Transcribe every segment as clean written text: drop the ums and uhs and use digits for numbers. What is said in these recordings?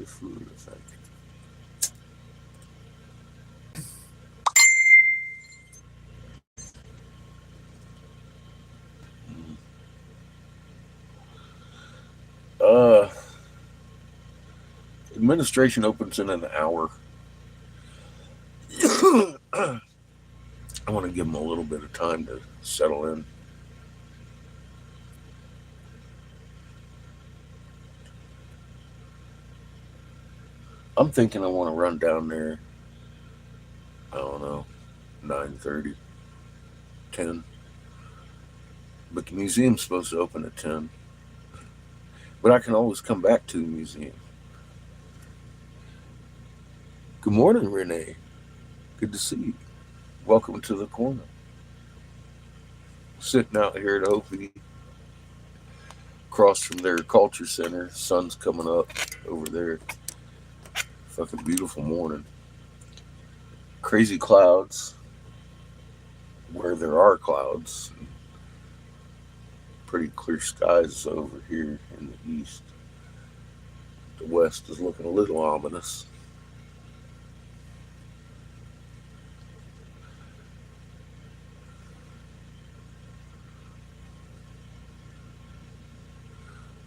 the food, I think. Uh, Administration opens in an hour. I want to give them a little bit of time to settle in. I'm thinking I want to run down there. I don't know, 9:30, 10. But the museum's supposed to open at 10. But I can always come back to the museum. Good morning, Renee. Good to see you. Welcome to the corner. Sitting out here at Opie, across from their culture center. Sun's coming up over there. Fucking beautiful morning. Crazy clouds where there are clouds. Pretty clear skies over here in the east. The west is looking a little ominous.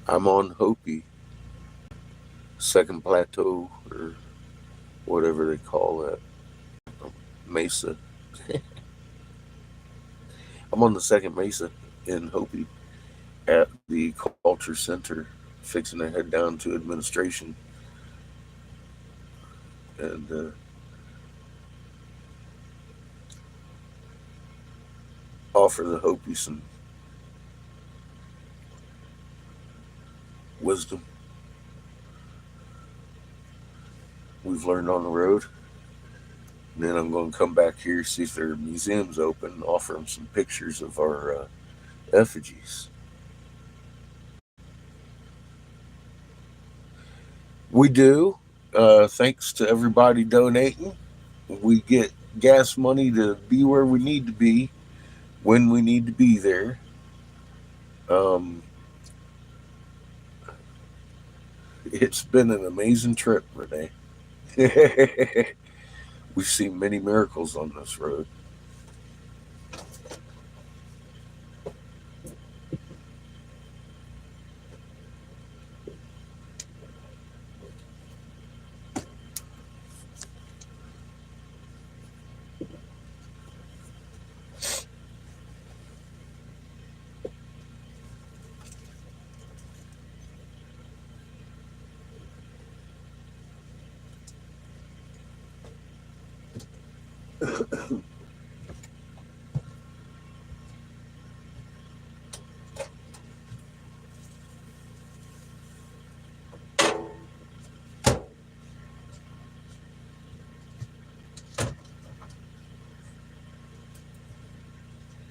I'm on Hopi, second plateau, or whatever they call that, mesa. I'm on the second mesa in Hopi at the culture center, fixing to head down to administration and offer the Hopi some wisdom we've learned on the road. And then I'm going to come back here, see if their museum's open, and offer them some pictures of our effigies. We do. Thanks to everybody donating. We get gas money to be where we need to be when we need to be there. Um, it's been an amazing trip, Renee. We've seen many miracles on this road.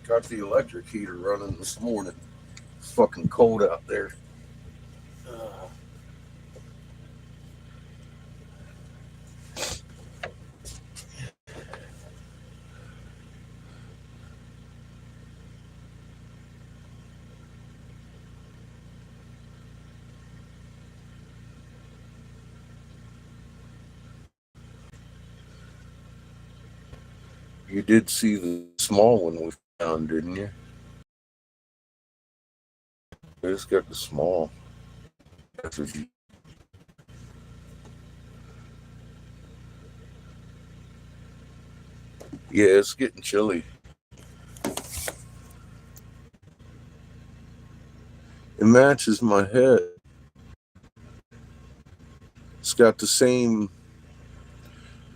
Got the electric heater running this morning. It's fucking cold out there. Uh, you did see the small one we found, didn't you? I just got the small. That's what you- Yeah, it's getting chilly. It matches my head. It's got the same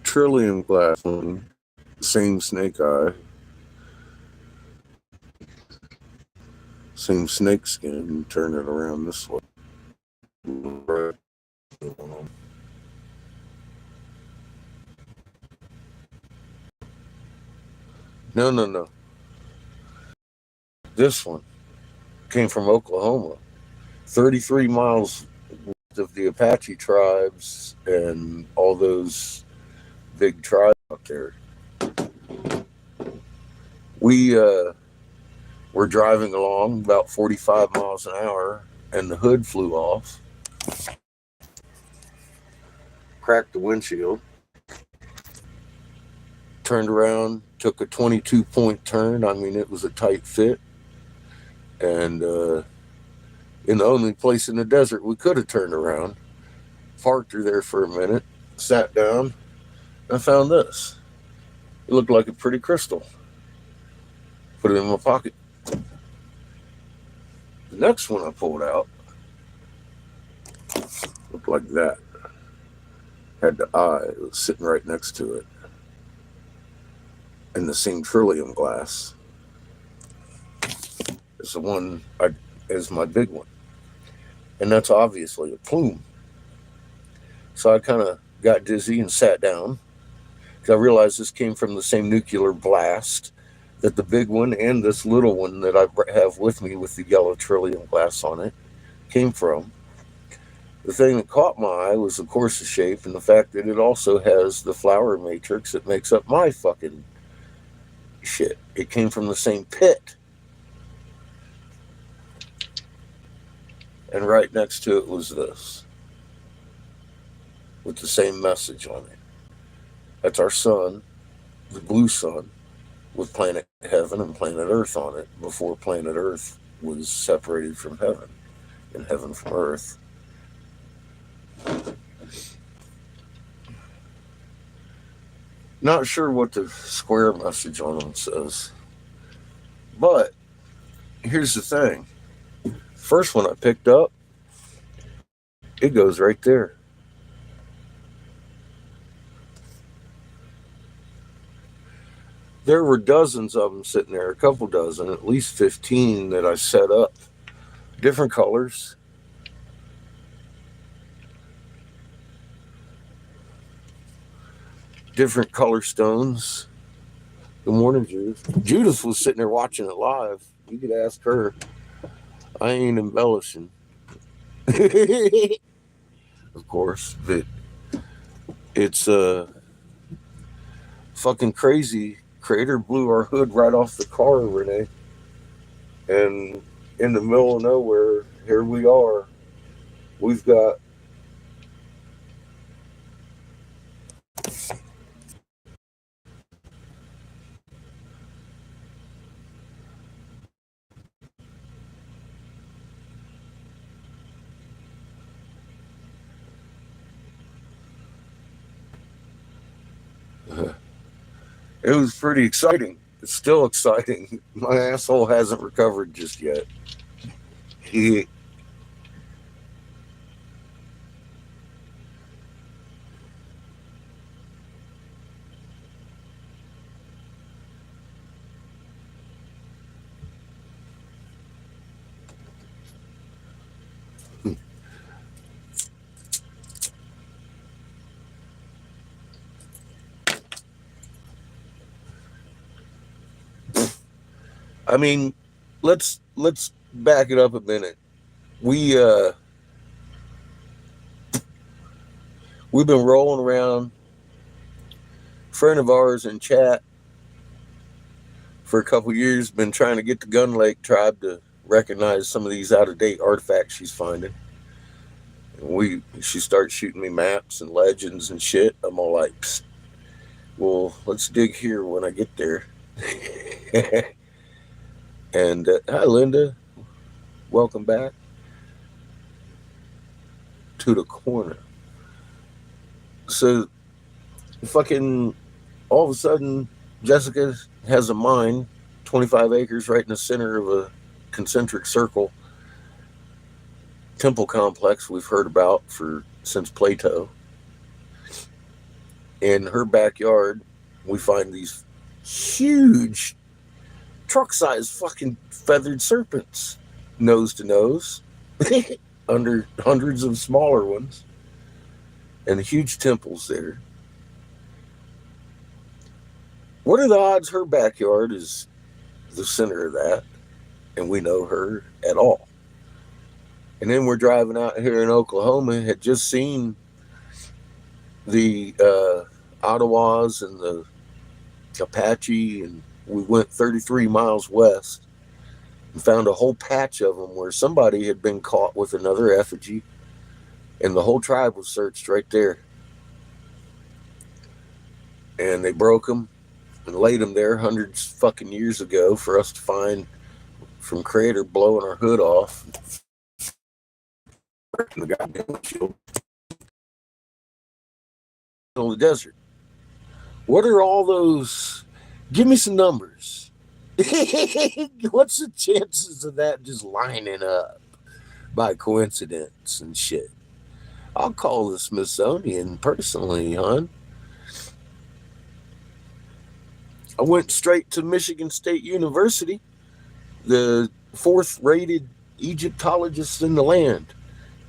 trillium glass one, the same snake eye, same snake skin. You turn it around this way. Right. No, no, no. This one came from Oklahoma. 33 miles of the Apache tribes and all those big tribes out there. We were driving along about 45 miles an hour, and the hood flew off. cracked the windshield. Turned around, took a 22-point turn. I mean, it was a tight fit. And in the only place in the desert we could have turned around, parked her there for a minute, sat down, and I found this. It looked like a pretty crystal. Put it in my pocket. The next one I pulled out looked like that. Had the eye. It was sitting right next to it. In the same trillium glass. It's the one is my big one. And that's obviously a plume. So I kind of got dizzy and sat down. Because I realized this came from the same nuclear blast that the big one and this little one that I have with me with the yellow trillium glass on it came from. The thing that caught my eye was, of course, the shape and the fact that it also has the flower matrix that makes up my fucking shit. It came from the same pit. And right next to it was this, with the same message on it. That's our sun, the blue sun, with planet heaven and planet earth on it, before planet earth was separated from heaven, and heaven from earth. Not sure what the square message on them says. But here's the thing. First one I picked up, it goes right there. There were dozens of them sitting there, a couple dozen, at least 15 that I set up. Different colors. Different color stones. Good morning, Judith. Judith was sitting there watching it live. You could ask her. I ain't embellishing. Of course, but it's fucking crazy. Crater blew our hood right off the car, Renee. And in the middle of nowhere, here we are. We've got it was pretty exciting. It's still exciting. My asshole hasn't recovered just yet. I mean, let's back it up a minute. We've been rolling around. A friend of ours in chat for a couple years been trying to get the Gun Lake tribe to recognize some of these out-of-date artifacts she's finding. And she starts shooting me maps and legends and shit. I'm all like, psst. Well, let's dig here when I get there. And hi, Linda. Welcome back to the corner. So, fucking all of a sudden, Jessica has a mine, 25 acres right in the center of a concentric circle temple complex we've heard about since Plato. In her backyard, we find these huge truck-sized fucking feathered serpents, nose to nose, under hundreds of smaller ones, and huge temples there. What are the odds her backyard is the center of that, and we know her at all? And then we're driving out here in Oklahoma, had just seen the Ottawas and the Apache, and we went 33 miles west and found a whole patch of them where somebody had been caught with another effigy, and the whole tribe was searched right there. and they broke them and laid them there hundreds fucking years ago for us to find from Creator blowing our hood off, in the goddamn windshield in the desert. What are all those? Give me some numbers. What's the chances of that just lining up by coincidence and shit? I'll call the Smithsonian personally, hon. I went straight to Michigan State University, the fourth rated Egyptologist in the land.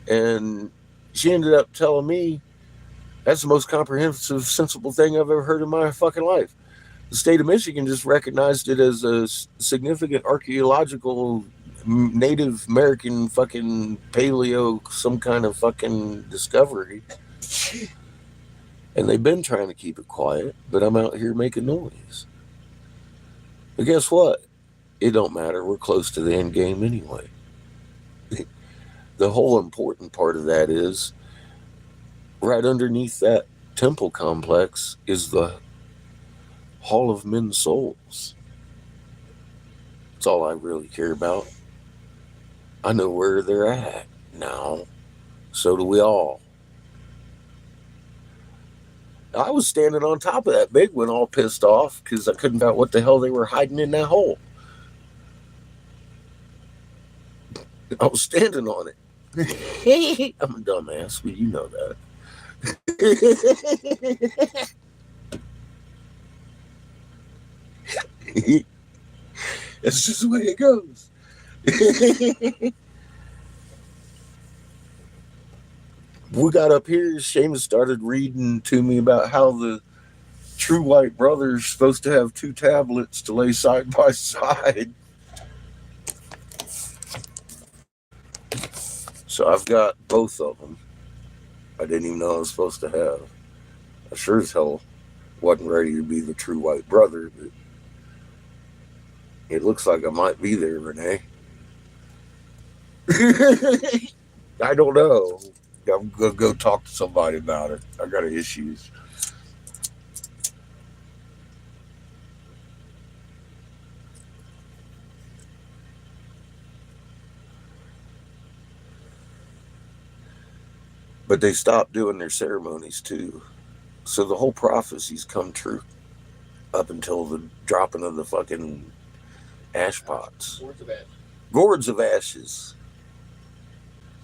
And she ended up telling me that's the most comprehensive, sensible thing I've ever heard in my fucking life. The state of Michigan just recognized it as a significant archaeological Native American fucking paleo, some kind of fucking discovery. And they've been trying to keep it quiet, but I'm out here making noise. But guess what? It don't matter. We're close to the end game anyway. The whole important part of that is right underneath that temple complex is the Hall of Men's Souls. That's all I really care about. I know where they're at now. So do we all. I was standing on top of that big one all pissed off because I couldn't figure out what the hell they were hiding in that hole. I was standing on it. I'm a dumbass, but you know that. It's just the way it goes. We got up here, Seamus started reading to me about how the true white brother's supposed to have two tablets to lay side by side. So I've got both of them. I didn't even know I was supposed to have. I sure as hell wasn't ready to be the true white brother, but it looks like I might be there, Renee. I don't know. I'm going to go talk to somebody about it. I got issues. But they stopped doing their ceremonies too. So the whole prophecy's come true up until the dropping of the fucking ash pots. Gourds of ashes,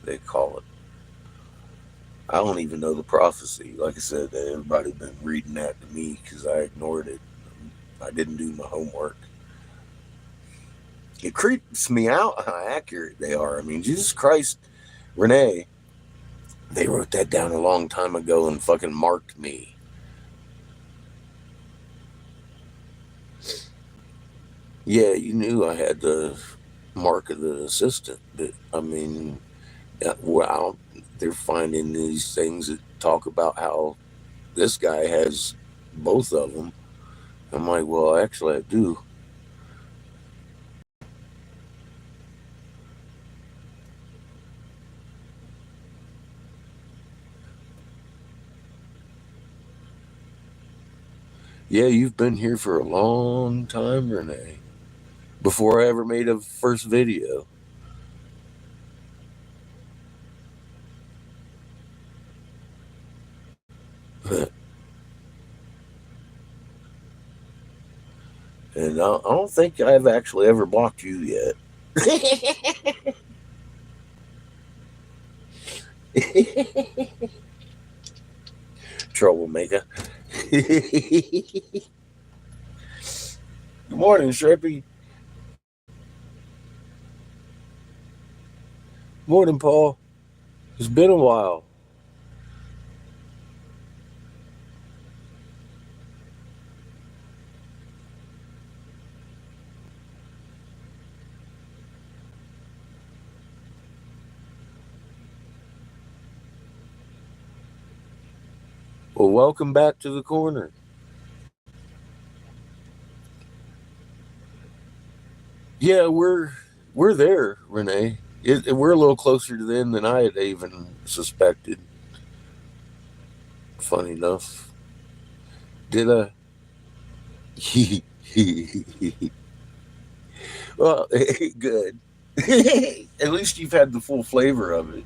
they call it. I don't even know the prophecy. Like I said, everybody's been reading that to me because I ignored it. I didn't do my homework. It creeps me out how accurate they are. I mean, Jesus Christ, Renee, they wrote that down a long time ago and fucking marked me. Yeah, you knew I had the mark of the assistant, but I mean, well, they're finding these things that talk about how this guy has both of them. I'm like, well, actually, I do. Yeah, you've been here for a long time, Renee. Before I ever made a first video. And I don't think I've actually ever blocked you yet. Troublemaker. Good morning, Shrippy. Morning, Paul. It's been a while. Well, welcome back to the corner. Yeah, we're there, Renee. We're a little closer to them than I had even suspected. Funny enough. Did Well, good. At least you've had the full flavor of it.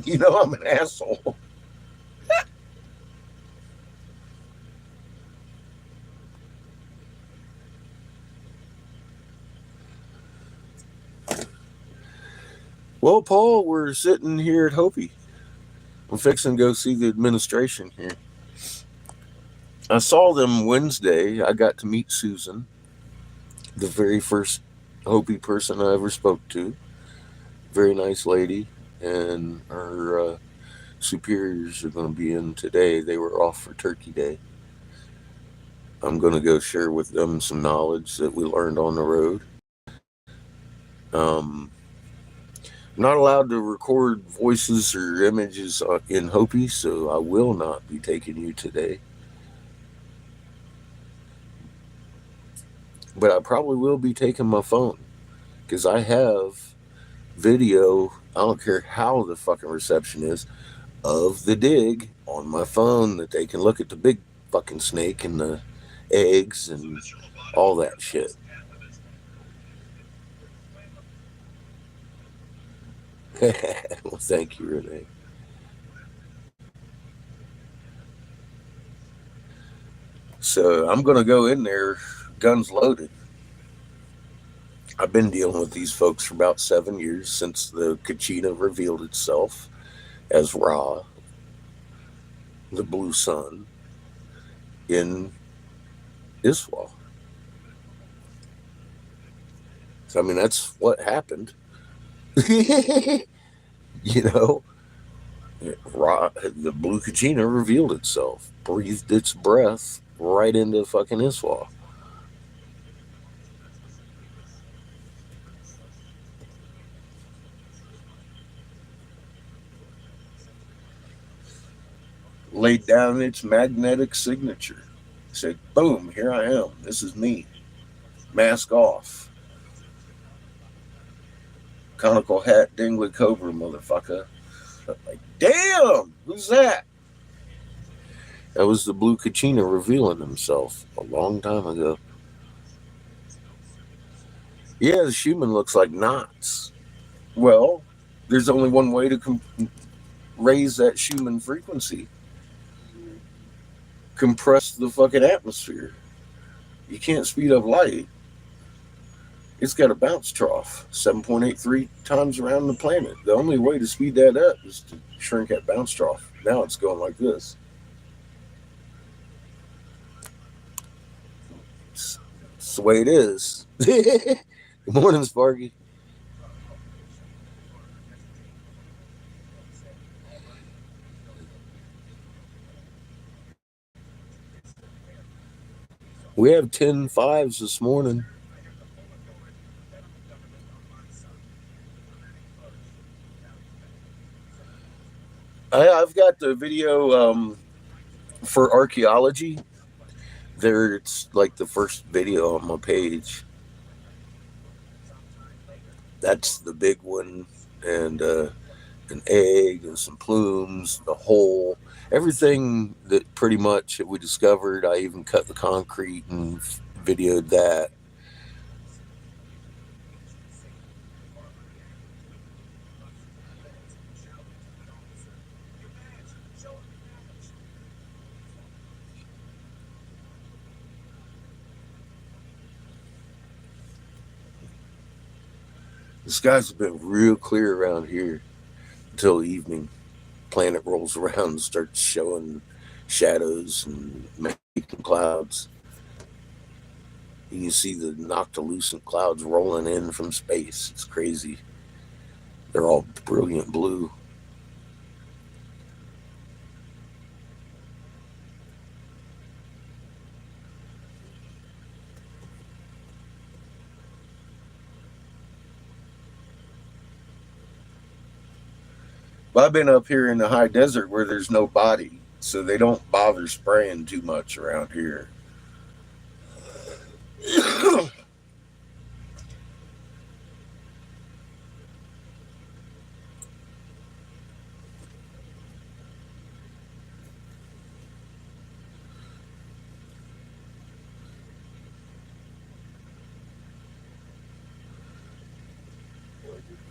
You know, I'm an asshole. Well, Paul, we're sitting here at Hopi. I'm fixing to go see the administration here. I saw them Wednesday. I got to meet Susan, the very first Hopi person I ever spoke to. Very nice lady. And her superiors are going to be in today. They were off for Turkey Day. I'm going to go share with them some knowledge that we learned on the road. Um, I'm not allowed to record voices or images in Hopi, so I will not be taking you today. But I probably will be taking my phone because I have video. I don't care how the fucking reception is of the dig on my phone that they can look at the big fucking snake and the eggs and all that shit. Well, thank you, Renee. So I'm gonna go in there, guns loaded. I've been dealing with these folks for about 7 years since the Kachina revealed itself as Ra, the blue sun, in Iswa. So I mean, that's what happened. You know, Ra, the blue Kachina revealed itself, breathed its breath right into fucking Iswa. Laid down its magnetic signature. Said, boom, here I am. This is me. Mask off. Conical hat, dingly cobra, motherfucker. Like, damn, who's that? That was the blue Kachina revealing himself a long time ago. Yeah, the Schumann looks like knots. Well, there's only one way to raise that Schumann frequency: compress the fucking atmosphere. You can't speed up light. It's got a bounce trough 7.83 times around the planet. The only way to speed that up is to shrink that bounce trough. Now it's going like this. It's the way it is. Good morning, Sparky. We have 10 fives this morning. I've got the video for archaeology. There, it's like the first video on my page. That's the big one, and an egg and some plumes, the hole, everything that pretty much that we discovered. I even cut the concrete and videoed that. The skies have been real clear around here until evening. Planet rolls around and starts showing shadows and making clouds. You can see the noctilucent clouds rolling in from space. It's crazy. They're all brilliant blue. But I've been up here in the high desert where there's no body, so they don't bother spraying too much around here.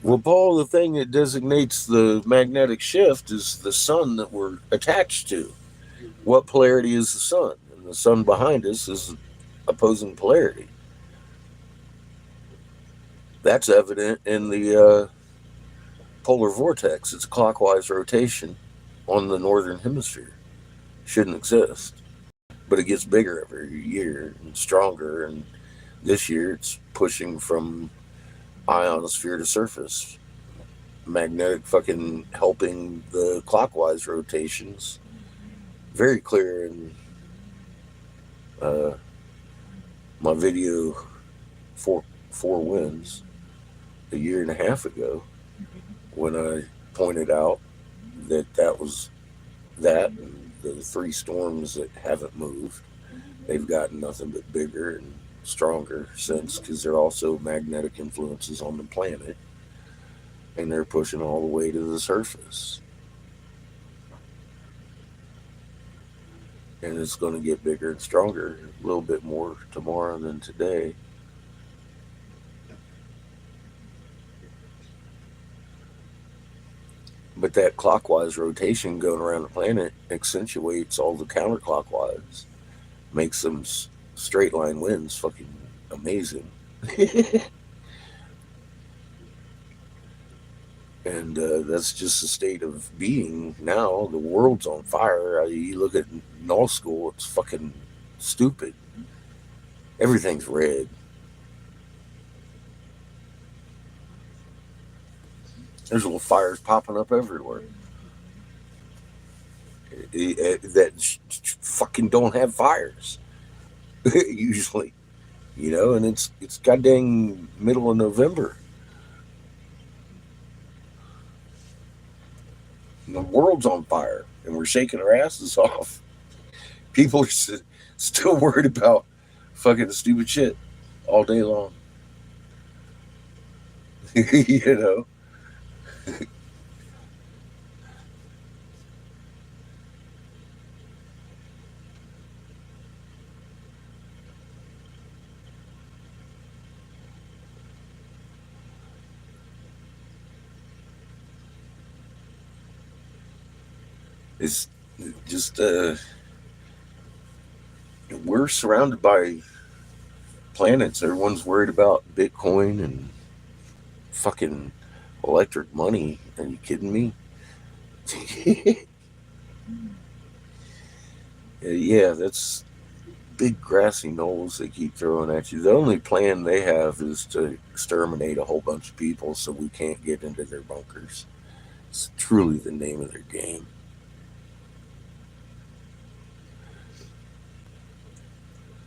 Well, Paul, the thing that designates the magnetic shift is the sun that we're attached to. What polarity is the sun? And the sun behind us is opposing polarity. That's evident in the polar vortex. It's a clockwise rotation on the northern hemisphere. Shouldn't exist, but it gets bigger every year and stronger. And this year, it's pushing from ionosphere to surface. Magnetic fucking helping the clockwise rotations. Very clear in uh, my video four winds a year and a half ago when I pointed out that was that and the three storms that haven't moved. They've gotten nothing but bigger and stronger since because they're also magnetic influences on the planet and they're pushing all the way to the surface. And it's going to get bigger and stronger a little bit more tomorrow than today. But that clockwise rotation going around the planet accentuates all the counterclockwise, makes them straight line winds fucking amazing. And that's just the state of being now. The world's on fire. You look at null school, it's fucking stupid. Everything's red. There's little fires popping up everywhere that fucking don't have fires usually, and it's goddamn middle of November. And the world's on fire, and we're shaking our asses off. People are still worried about fucking stupid shit all day long. you know. It's just we're surrounded by planets. Everyone's worried about Bitcoin and fucking electric money. Are you kidding me? Yeah, that's big grassy knolls they keep throwing at you. The only plan they have is to exterminate a whole bunch of people so we can't get into their bunkers. It's truly the name of their game.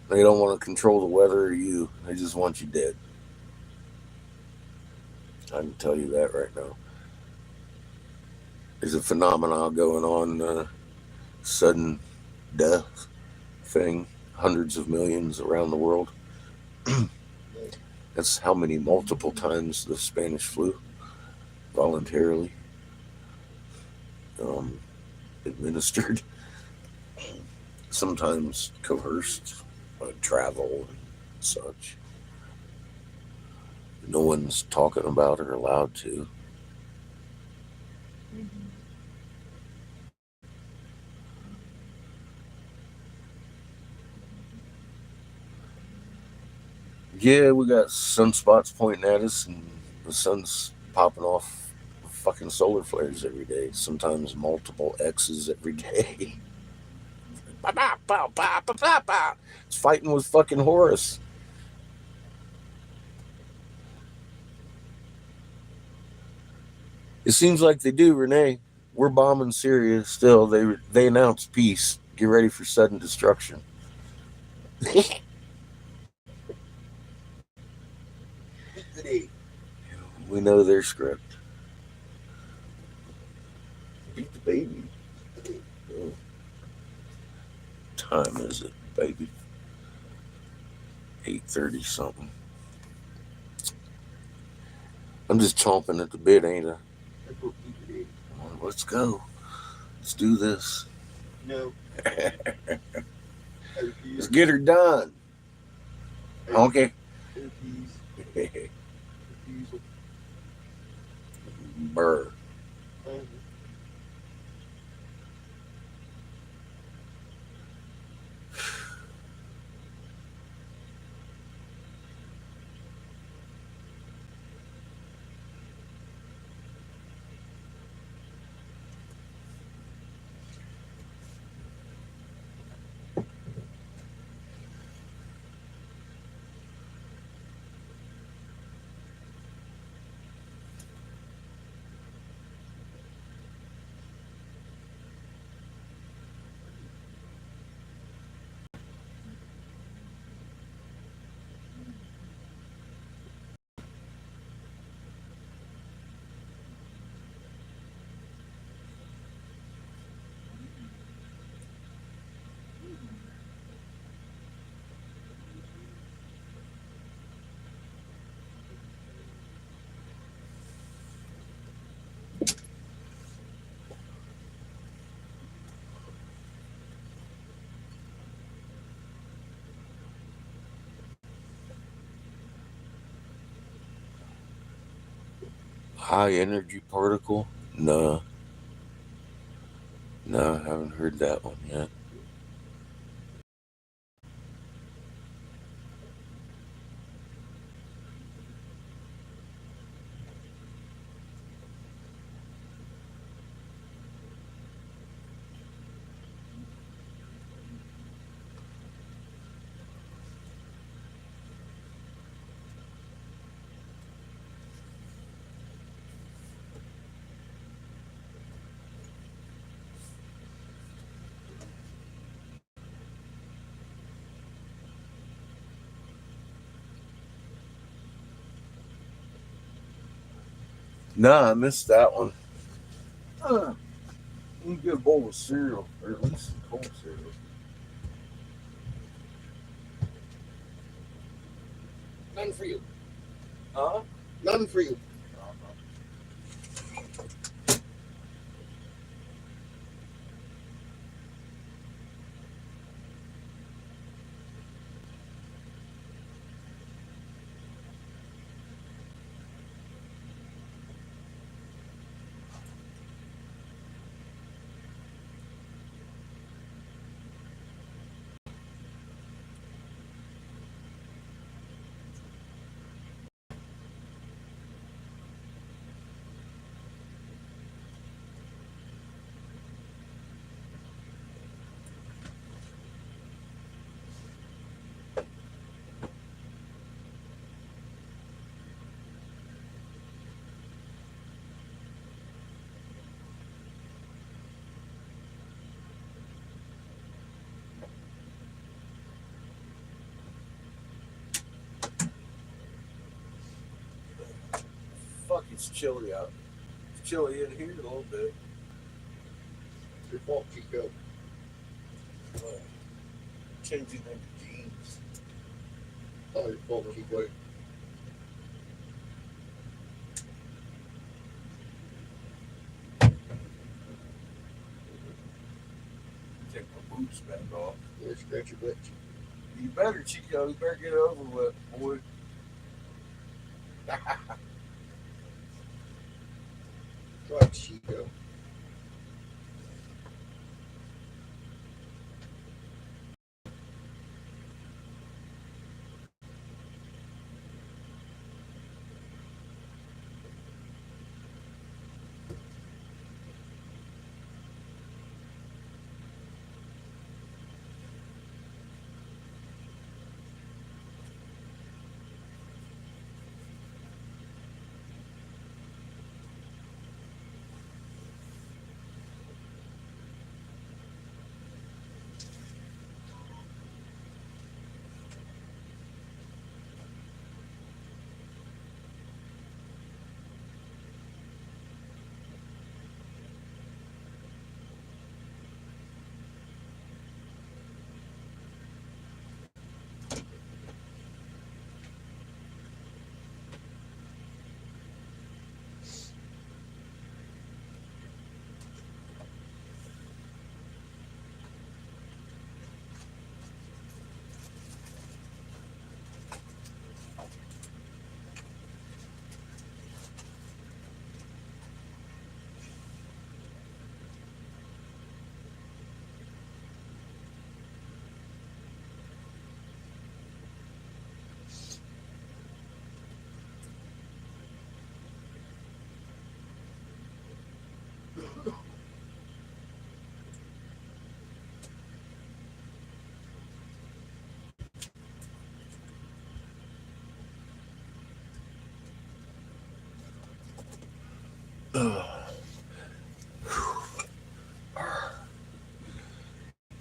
They don't want to control the weather or you. They just want you dead. I can tell you that right now. There's a phenomenon going on, sudden death thing, hundreds of millions around the world. That's how many multiple times the Spanish flu voluntarily administered, sometimes coerced travel and such. No one's talking about or allowed to. Yeah, we got sunspots pointing at us, and the sun's popping off fucking solar flares every day. Sometimes multiple X's every day. It's fighting with fucking Horus. It seems like they do, Renee. We're bombing Syria still. They announced peace. Get ready for sudden destruction. We know their script. Beat the baby. Oh. Time is it, baby? 8:30 something. I'm just chomping at the bit, ain't I? Let's go. Let's do this. No. Let's get her done. Okay. Refusal. Burr. Mm-hmm. High energy particle? No, no, I haven't heard that one yet. No, I missed that one. Uh, you can get a bowl of cereal, or at least some cold cereal. None for you. Huh? None for you. Fuck, it's chilly out. It's chilly in here a little bit. Your fault, Chico. Uh, changing into jeans. Oh, your fault, Chico. Take my boots back off. Yeah, scratch your butt. You better, Chico. You better get it over with, boy. Right, Chico.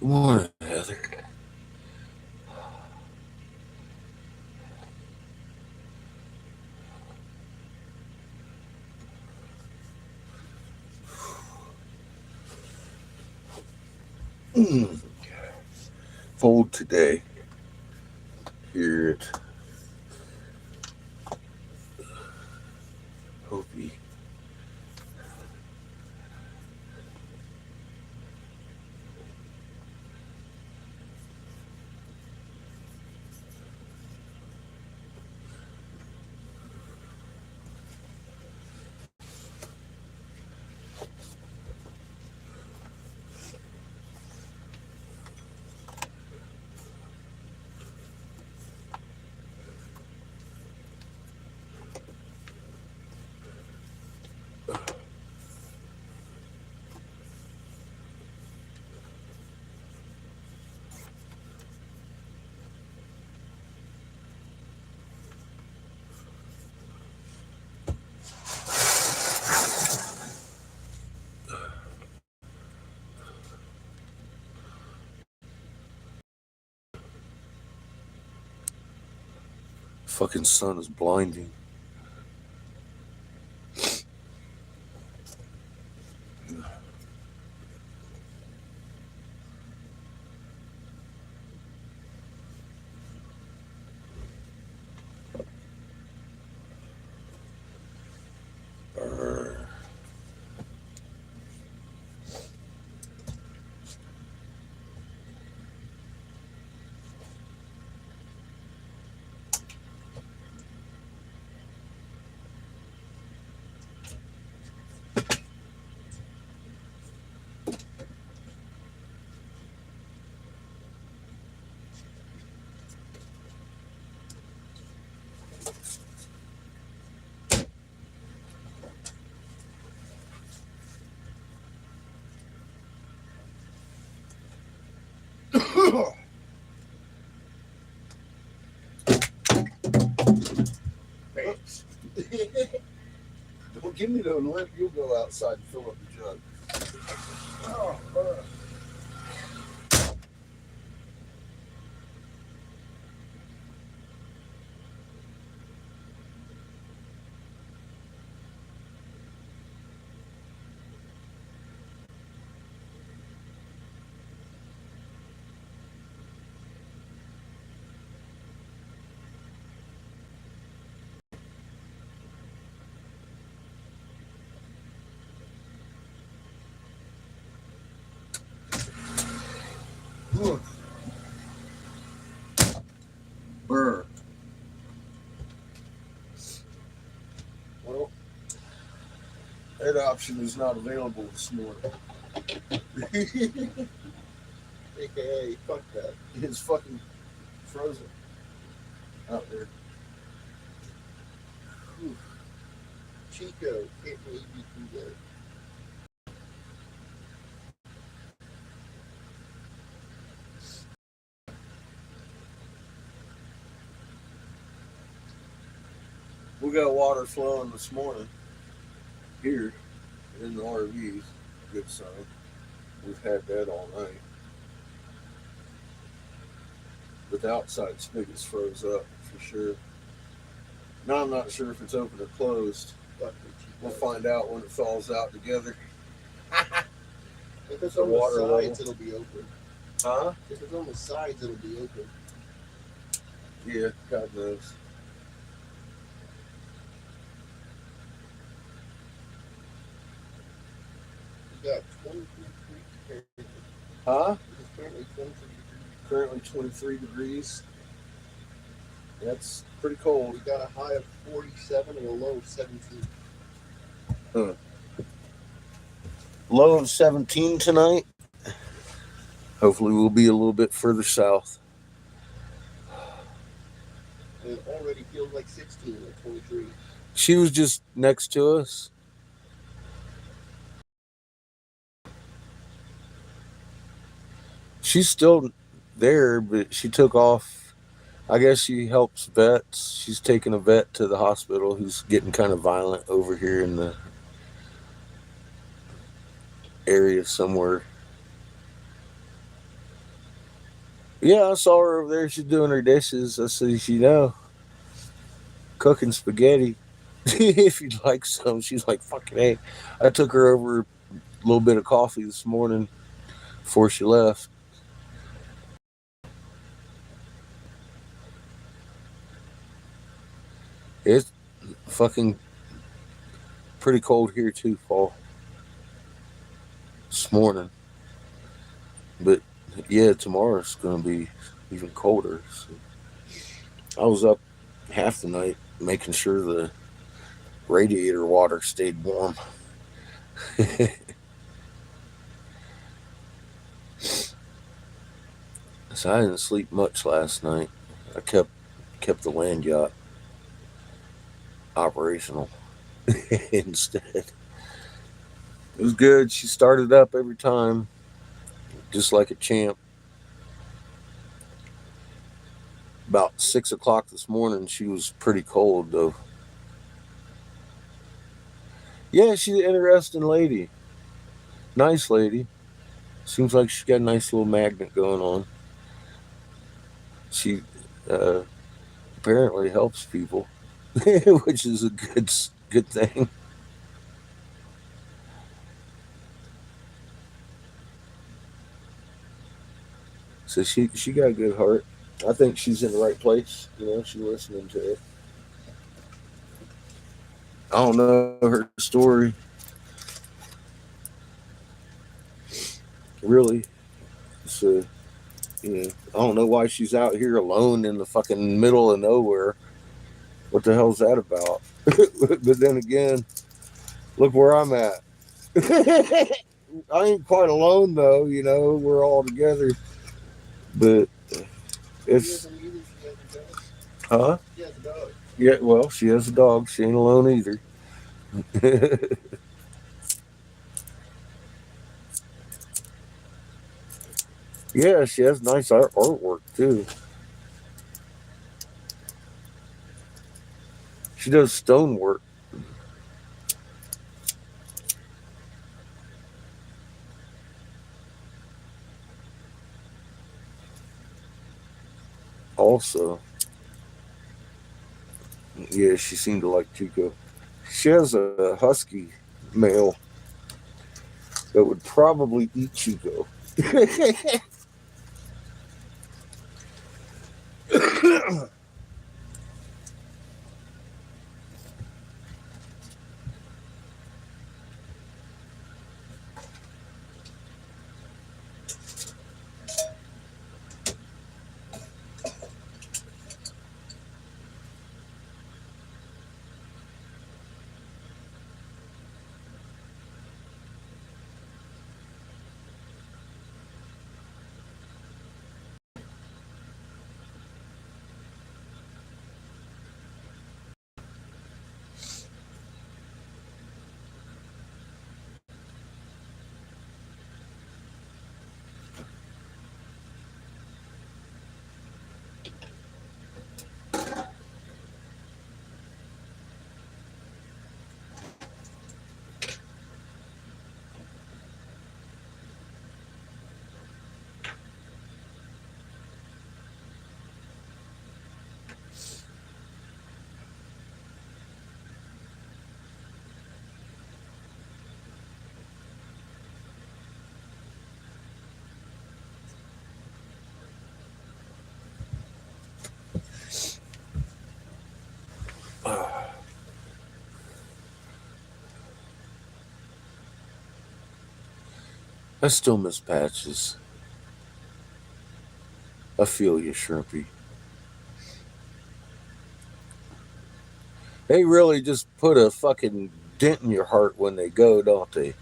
Good morning, Heather. Mm. Fold today here at Hopi. Fucking sun is blinding. Brr. Thanks. Don't give me the lip. You'll go outside and fill up the jug. Oh, fuck. Brr. Well, That option is not available this morning. AKA, fuck that. It's fucking frozen out there. Whew. Chico, can't believe you do that. We got water flowing this morning here in the RVs. Good sign. We've had that all night. But the outside spigots froze up for sure. Now I'm not sure if it's open or closed. Fuck me, Chico. We'll find out when it falls out together. If it's The on the water sides, level. it'll be open. Huh? If it's on the sides, it'll be open. Yeah, God knows. You got 23 degrees. Huh? It's currently 23 degrees. Currently 23 degrees. That's pretty cold. We got a high of 47 and a low of 17. Huh. Low of 17 tonight. Hopefully, we'll be a little bit further south. And it already feels like 16 at 23. She was just next to us. She's still there, but she took off. I guess she helps vets. She's taking a vet to the hospital who's getting kind of violent over here in the area somewhere. Yeah, I saw her over there. She's doing her dishes. I said, you know, cooking spaghetti. If you'd like some, she's like, fucking hey. I took her over a little bit of coffee this morning before she left. It's fucking pretty cold here too, fall this morning. But yeah, tomorrow's gonna be even colder. So I was up half the night making sure the radiator water stayed warm. So I didn't sleep much last night. I kept the land yacht operational instead. It was good. She started up every time, just like a champ. About 6 o'clock this morning, she was pretty cold though. Yeah, she's an interesting lady. Nice lady. Seems like she's got a nice little magnet going on. She uh, apparently helps people, which is a good thing. So she got a good heart. I think she's in the right place. You know, she's listening to it. I don't know her story really. So you know, I don't know why she's out here alone in the fucking middle of nowhere. What the hell's that about? But then again, look where I'm at. I ain't quite alone though. You know, we're all together. But She it's isn't either. She has a dog. huh? She has a dog. Yeah. Well, she has a dog. She ain't alone either. Yeah, she has nice artwork too. She does stonework also. Yeah, she seemed to like Chico. She has a husky male that would probably eat Chico. I still miss Patches. I feel you, Shrimpy. They really just put a fucking dent in your heart when they go, don't they?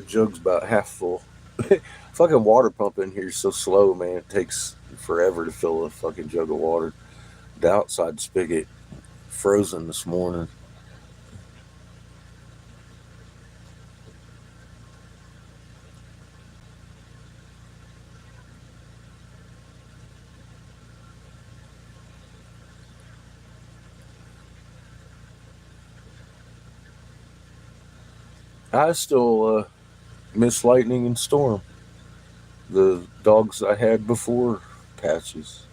The jug's about half full. Fucking water pump in here is so slow, man. It takes forever to fill a fucking jug of water. The outside spigot frozen this morning. I still miss Lightning and Storm, the dogs I had before Patches.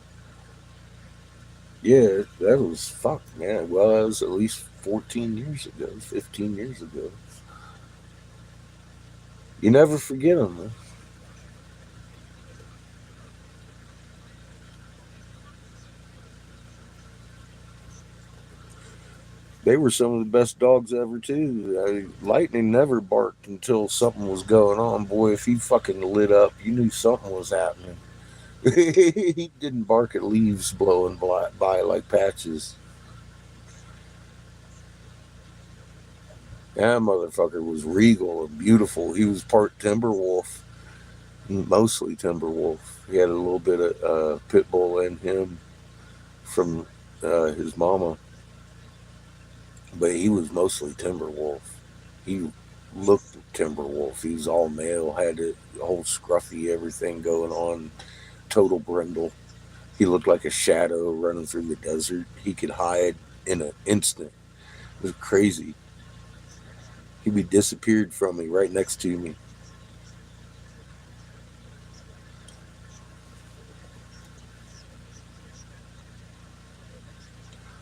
Yeah, that was fuck, man. Well, that was at least 14 years ago, 15 years ago. You never forget them, man. They were some of the best dogs ever, too. Lightning never barked until something was going on. Boy, if he fucking lit up, you knew something was happening. He didn't bark at leaves blowing by like Patches. That motherfucker was regal and beautiful. He was part timber wolf, mostly timber wolf. He had a little bit of pit bull in him from his mama, but he was mostly timber wolf. He looked timber wolf. He was all male, had a whole scruffy everything going on, total brindle. He looked like a shadow running through the desert. He could hide in an instant. It was crazy. He'd be disappeared from me right next to me.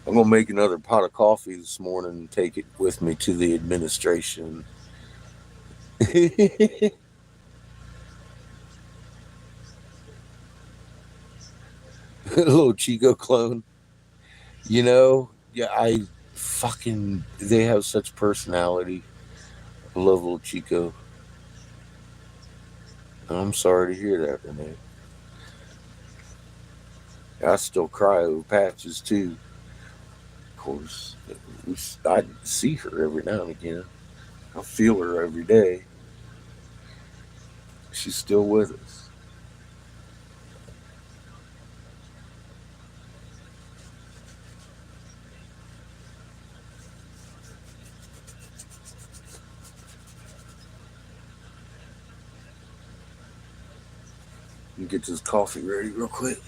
I'm gonna make another pot of coffee this morning and take it with me to the administration. A little Chico clone. Yeah, I fucking they have such personality. I love little Chico. I'm sorry to hear that, Renee. I still cry over Patches too. Of course, I see her every now and again. I feel her every day. She's still with us. Let me get this coffee ready real quick.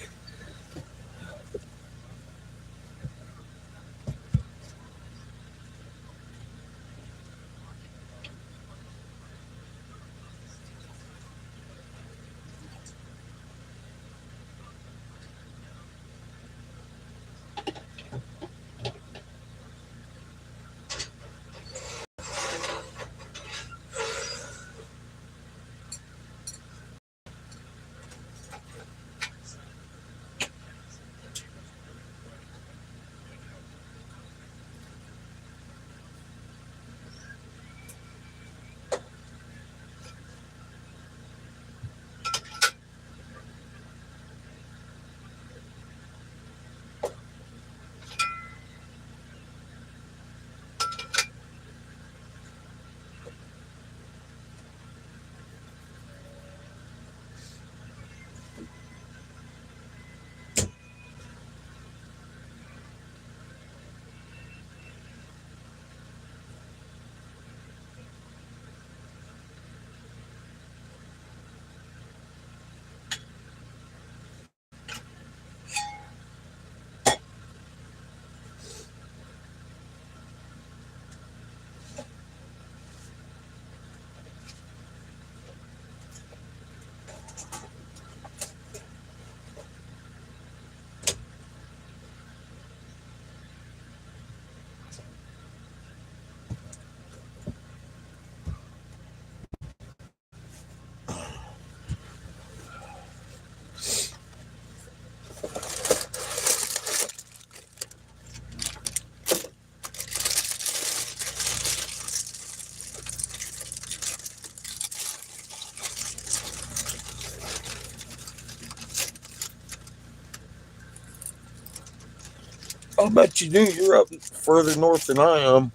I'll bet you do. You're up further north than I am.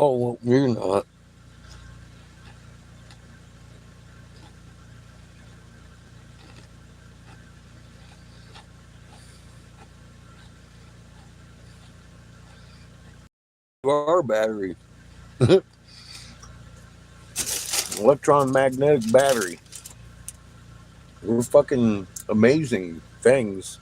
Oh, well, you're not. Our battery, electron magnetic battery. We're fucking amazing things.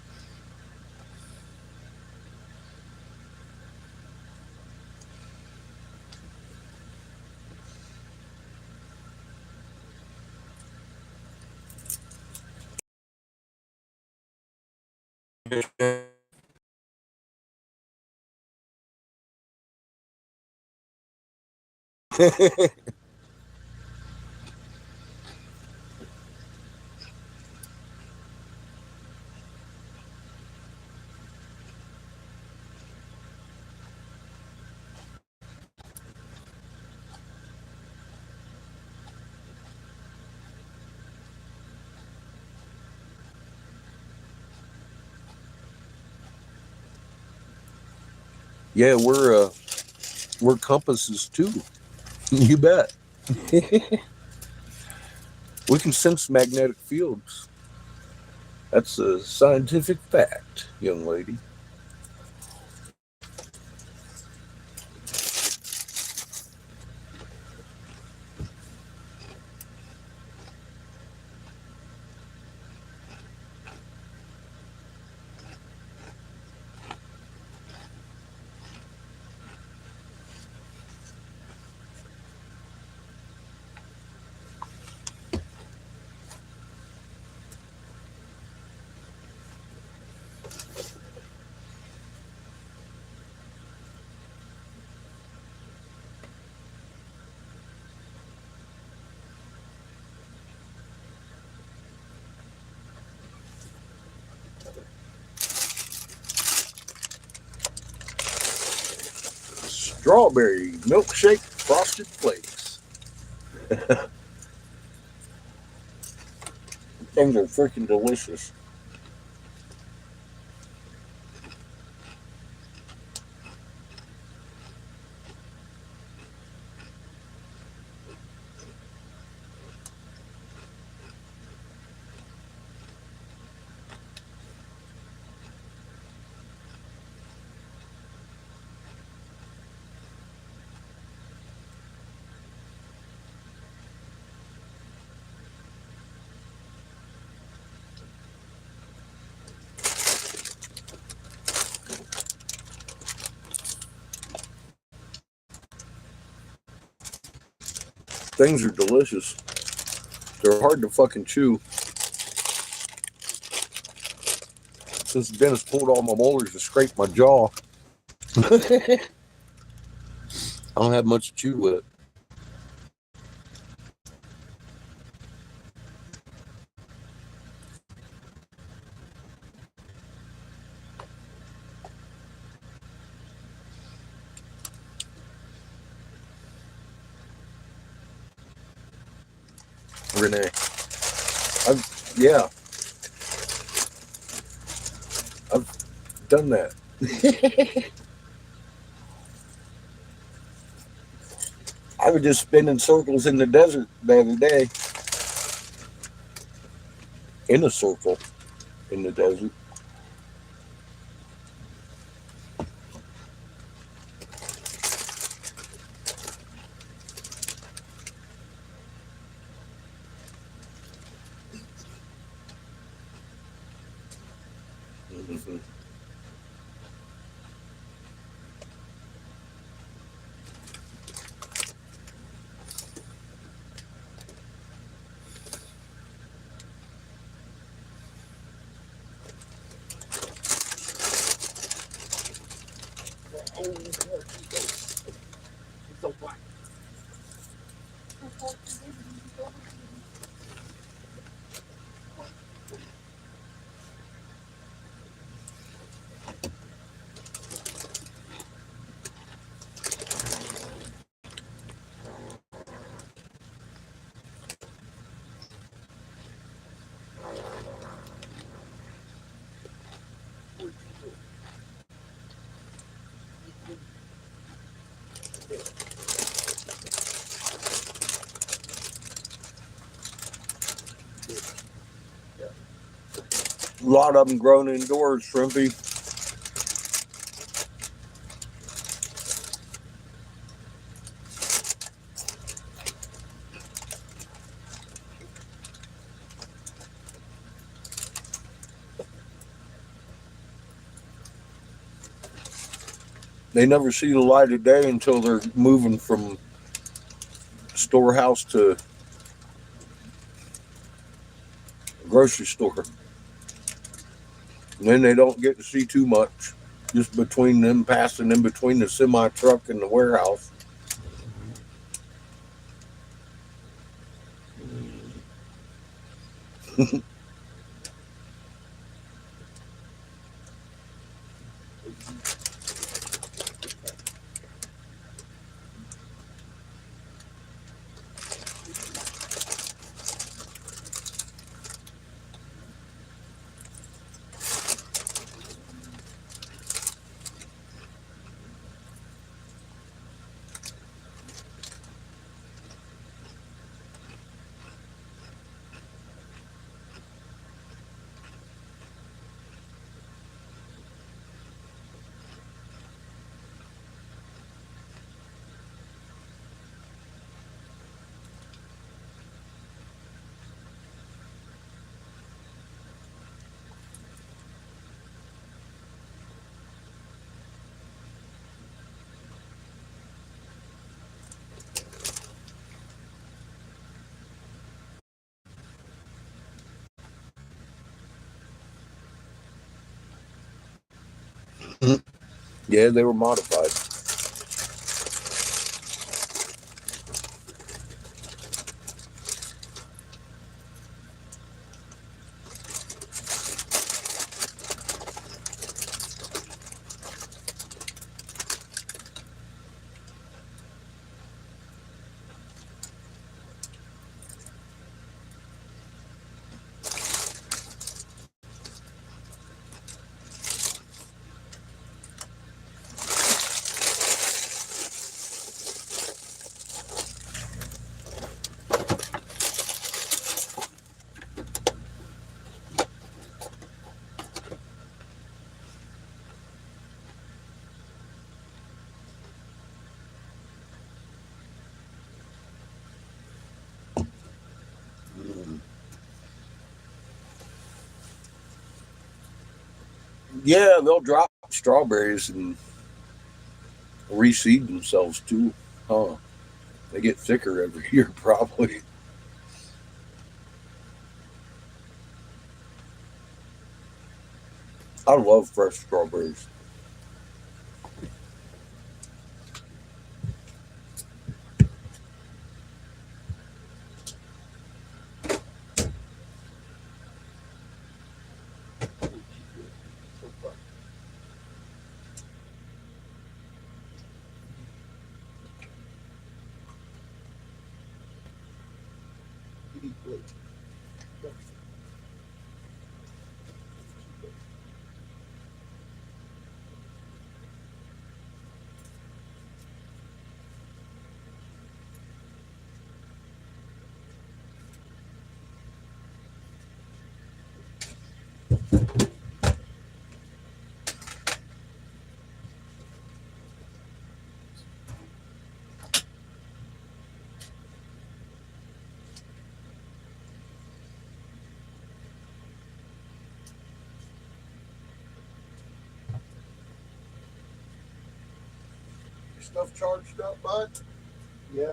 Yeah, we're compasses too. You bet. We can sense magnetic fields. That's a scientific fact, young lady. Strawberry milkshake frosted flakes. Things are freaking delicious. Things are delicious. They're hard to fucking chew. Since Dennis pulled all my molars to scrape my jaw, I don't have much to chew with. Renee, yeah, I've done that. I was just spinning circles in the desert the other day, in a circle in the desert. Mhm. lot of them grown indoors, Shrimpy. They never see the light of day until they're moving from storehouse to grocery store. And then they don't get to see too much just between them passing in between the semi truck and the warehouse. Yeah, they were modified. Yeah, they'll drop strawberries and reseed themselves too. Huh? They get thicker every year, probably. I love fresh strawberries. So far. Kitty plate. Your stuff charged up, bud? Yeah.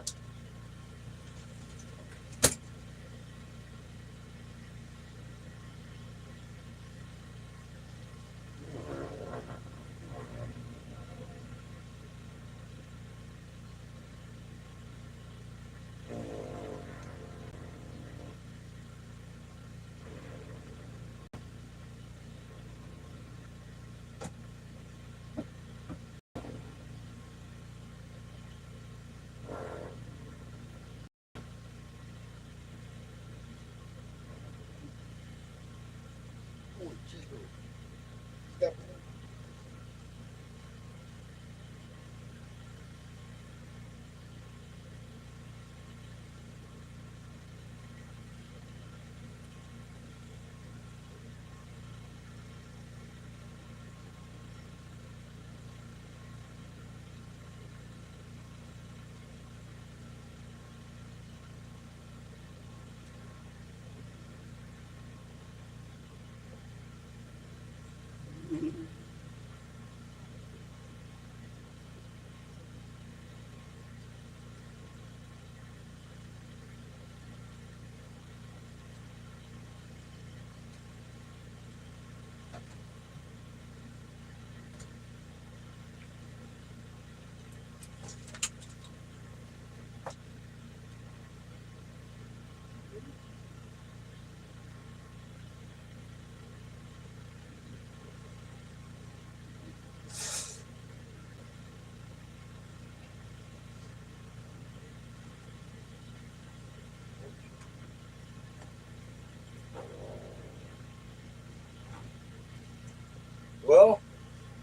Well,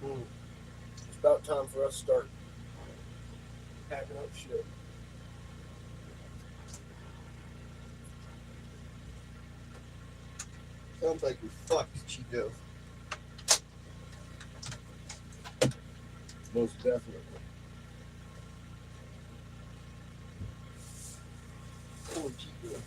it's about time for us to start packing up shit. Sounds like we fucked, Chico. Most definitely. Poor Chico.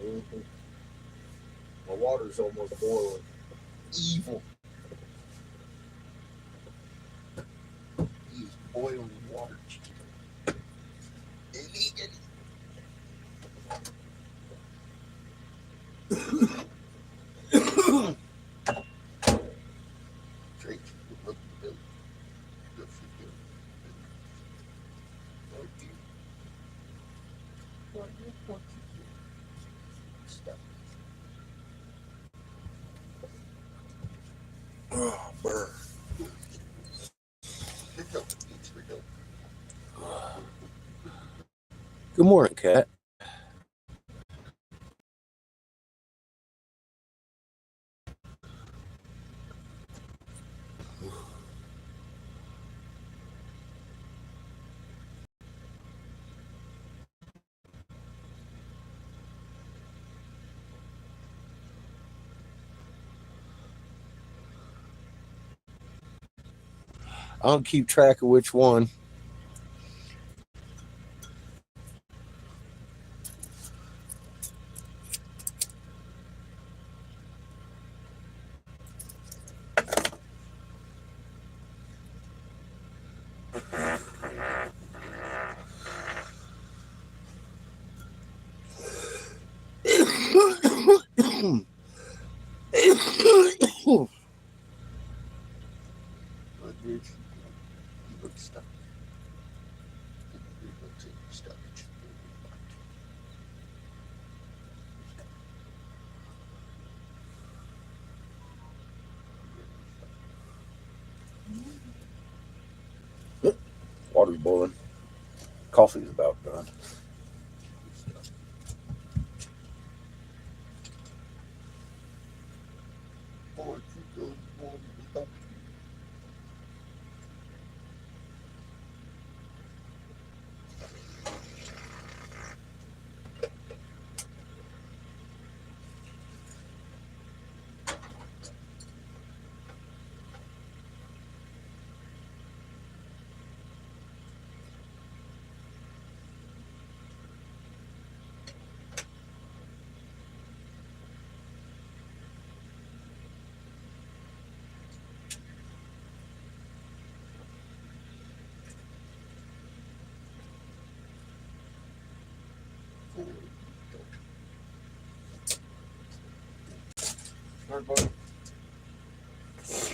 Mm-hmm. My water's almost boiling. Evil. He's boiling water, Chico. Illegally. Drake, look at the bill. Good for you. Oh, dear. What you want to do? Stop. Oh, burn. Here comes the beats for dope. Good morning, Cat. I don't keep track of which one. Good, dude. You look stuck. You look stuck. Water's boiling. Coffee's about done. Poor Chico. Poor Chico. All right, buddy. It's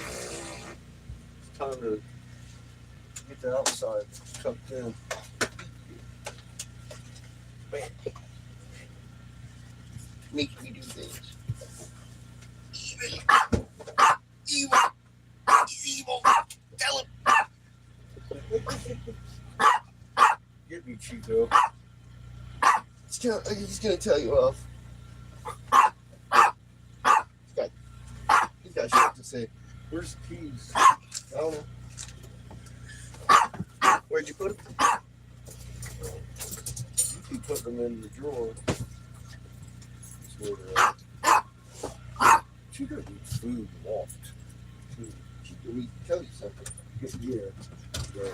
time to get the outside tucked in. Make me do things. Evil. Evil. Tell him. Get me, Chico. He's gonna tell you off. He's got shit to say. Where's the keys? I don't know. Where'd you put them? You can put them in the drawer. That's where they're at. Chico needs food, waft. Food. Chico needs to tell you something. Yeah. Yeah.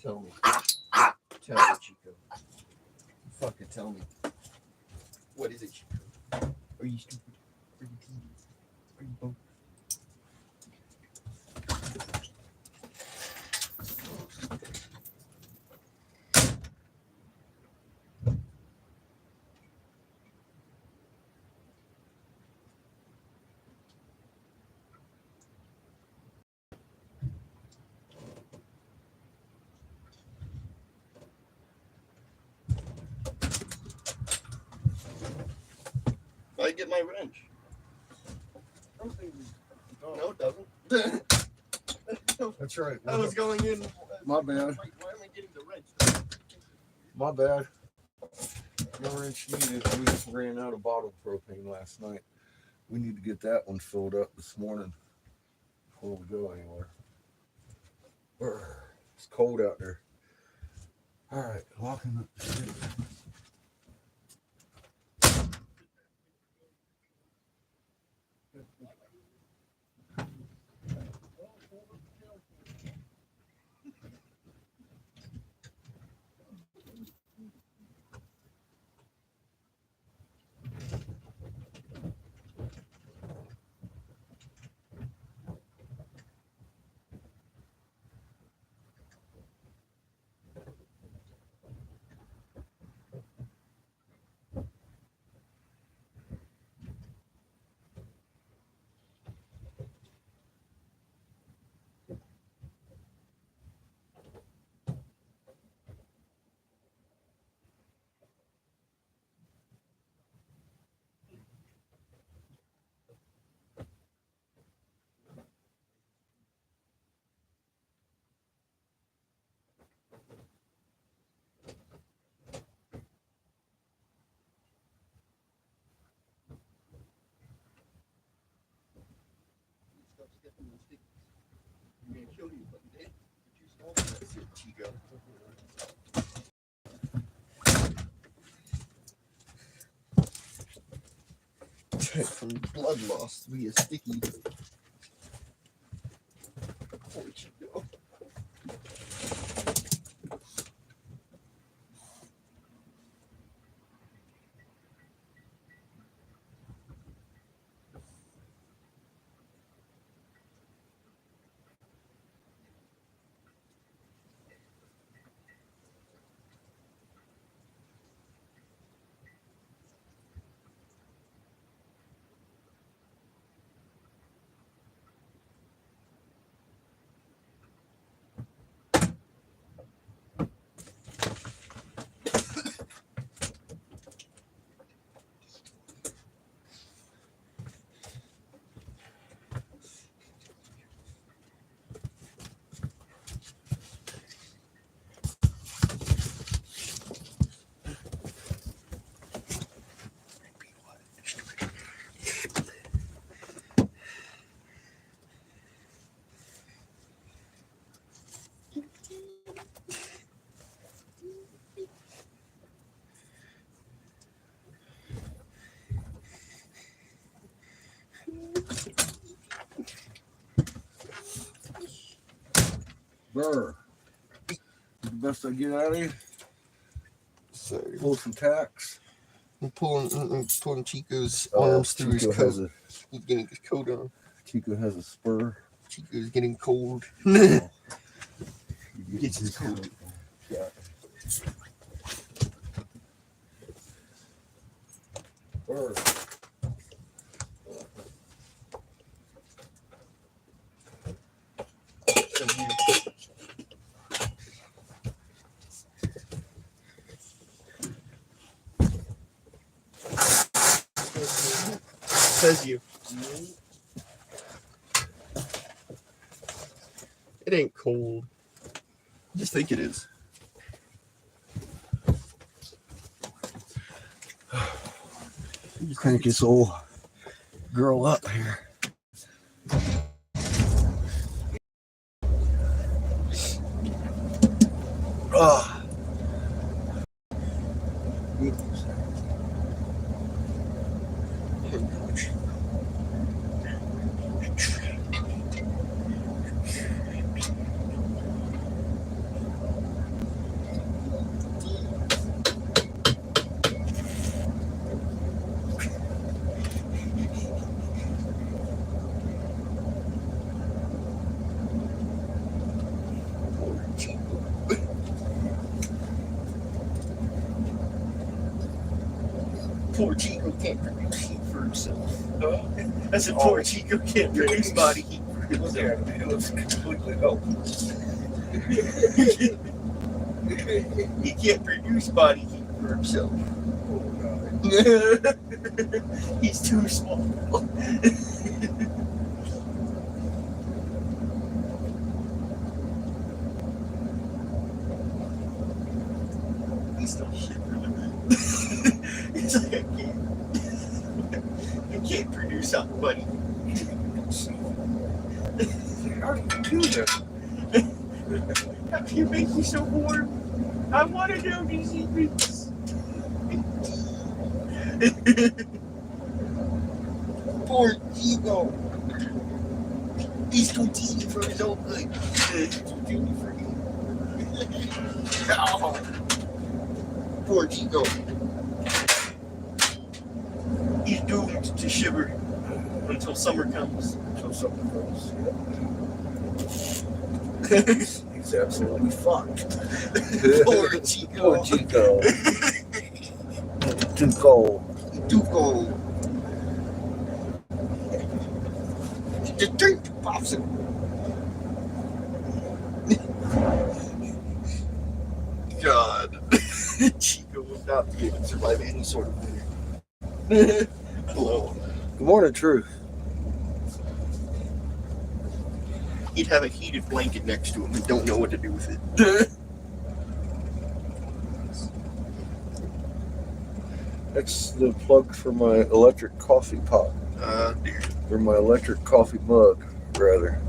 Tell me. Tell me, Chico. Fucking tell me. What is it, Chico? Are you stupid? Are you teasing? Are you both? I get my wrench. No, it doesn't. That's right. I was going in. My bad. Why am I getting the wrench? My bad. No wrench needed. We ran out of bottled propane last night. We need to get that one filled up this morning before we go anywhere. It's cold out there. All right, walking up the stairs. I'm gonna kill you, but you stole that shit, Chico. From blood loss via sticky. Poor Chico. Burr. The best I get out of you. So Pull some tacks. I'm pulling Chico's arms through his coat. He's getting his coat on. Chico has a spur. Chico's getting cold. Oh. Gets his coat. Yeah. Burr. Says you. It ain't cold. I just think it is. Crank this old girl up here. Oh. Poor Chico can't produce heat for himself. I said, poor Chico can't produce body heat for himself. It looks completely helpless. He can't produce body heat for himself. He's too small. He's still shivering. He's like, I can't produce hot buddy. How do you do that? How can you make me so warm? I want to know these secrets. Poor Chico. He's too teeny for his own good. Too teeny for him. Oh. Poor Chico. He's doomed to shiver until summer comes. Until something goes. He's absolutely fucked. Poor Chico. Poor Chico. Too cold. Too cold. Just drink popsicle. God. Chico will not be able to survive any sort of winter. Hello. Good morning, Truth. He'd have a heated blanket next to him and don't know what to do with it. That's the plug for my electric coffee pot. Dear. Or my electric coffee mug, rather.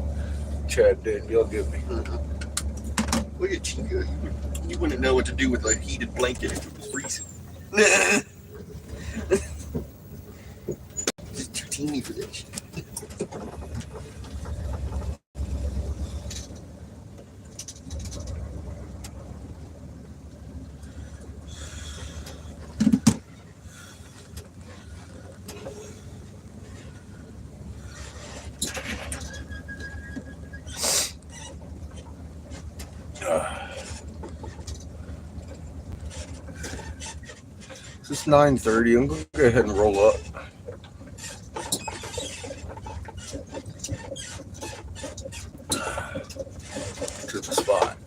Chad Danielle give me. Look at Chico. You wouldn't know what to do with a heated blanket if it was freezing. Just too teeny for that shit. It's 9:30. I'm going to go ahead and roll up to the spot.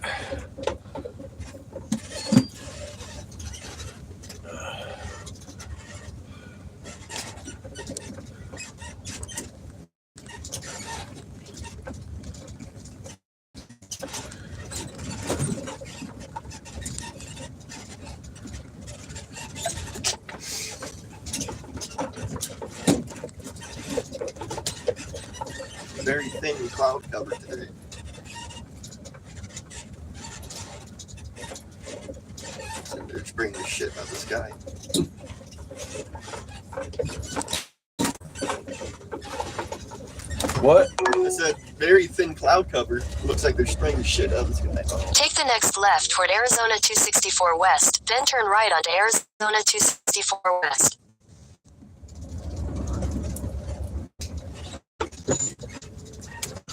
Very thin cloud cover today. So they're just bringing the shit out of the sky. What? I said, very thin cloud cover. Looks like they're spraying the shit out of the sky. Take the next left toward Arizona 264 West, then turn right onto Arizona 264 West.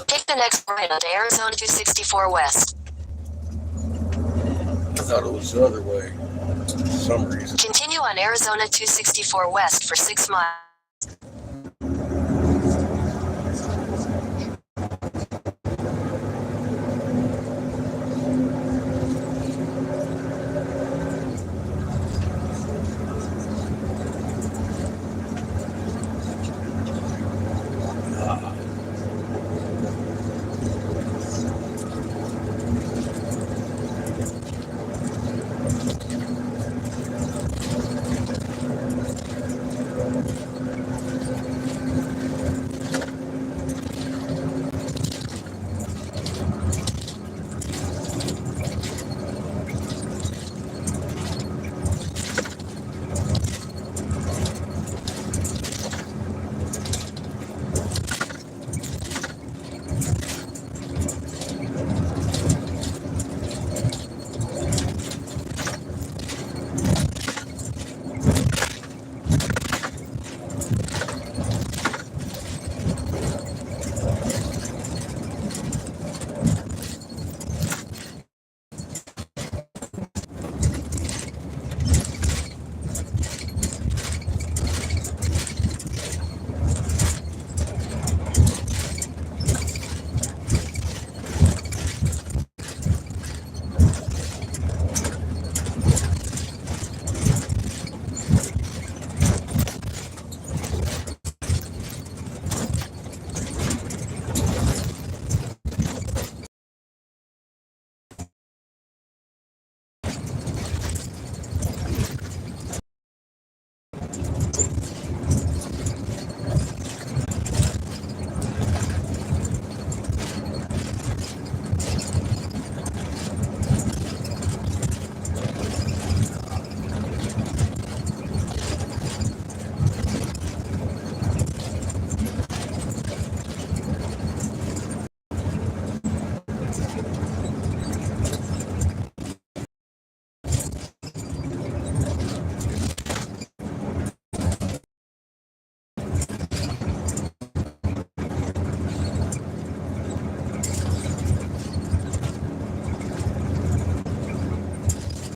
Take the next right onto Arizona 264 West. I thought it was the other way for some reason. Continue on Arizona 264 West for 6 miles.